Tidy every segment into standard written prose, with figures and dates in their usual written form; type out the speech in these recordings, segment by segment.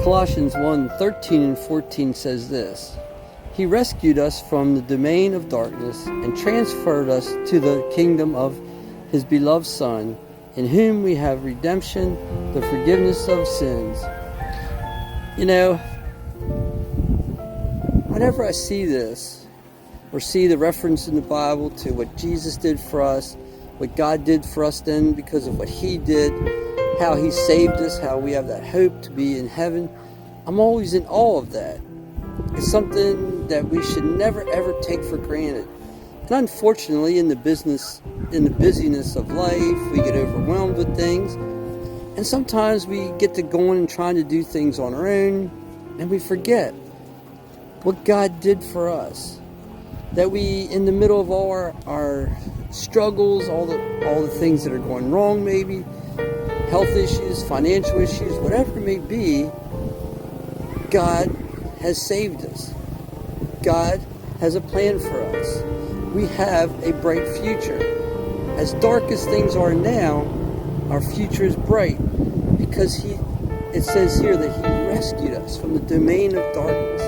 Colossians 1:13 and 14 says this: He rescued us from the domain of darkness and transferred us to the kingdom of His beloved Son, in whom we have redemption, the forgiveness of sins. You know, whenever I see this, or see the reference in the Bible to what Jesus did for us, what God did for us then because of what He did, how He saved us, how we have that hope to be in heaven, I'm always in awe of that. It's something that we should never ever take for granted. And unfortunately, in the busyness of life, we get overwhelmed with things. And sometimes we get to going and trying to do things on our own, and we forget what God did for us. That we, in the middle of all our struggles, all the things that are going wrong maybe, health issues, financial issues, whatever it may be, God has saved us. God has a plan for us. We have a bright future. As dark as things are now, our future is bright because it says here that He rescued us from the domain of darkness.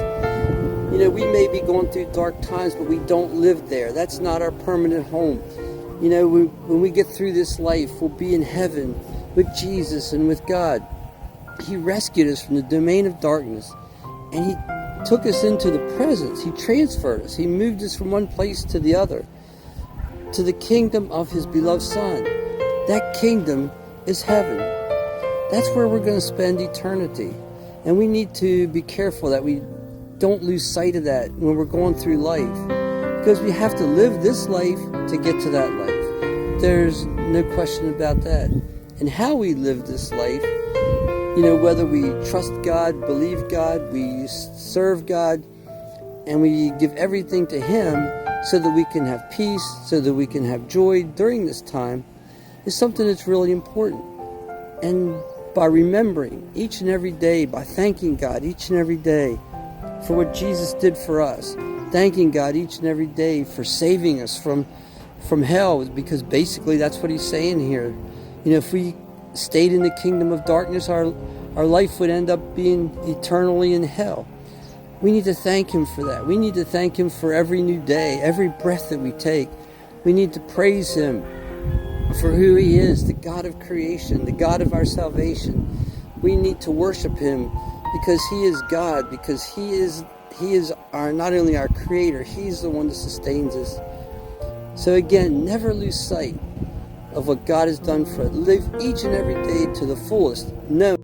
You know, we may be going through dark times, but we don't live there. That's not our permanent home. You know, when we get through this life, we'll be in heaven with Jesus and with God. He rescued us from the domain of darkness, and He took us into the presence. He transferred us. He moved us from one place to the other, to the kingdom of His beloved Son. That kingdom is heaven. That's where we're going to spend eternity. And we need to be careful that we don't lose sight of that when we're going through life, because we have to live this life to get to that life. There's no question about that. And how we live this life, you know, whether we trust God, believe God, we serve God, and we give everything to Him so that we can have peace, so that we can have joy during this time, is something that's really important. And by remembering each and every day, by thanking God each and every day for what Jesus did for us, thanking God each and every day for saving us from hell, because basically that's what He's saying here. You know, if we stayed in the kingdom of darkness, our life would end up being eternally in hell. We need to thank Him for that. We need to thank Him for every new day, every breath that we take. We need to praise Him for who He is, the God of creation, the God of our salvation. We need to worship Him because He is God, because He is our, not only our Creator, He's the one that sustains us. So again, never lose sight of what God has done for us. Live each and every day to the fullest. Know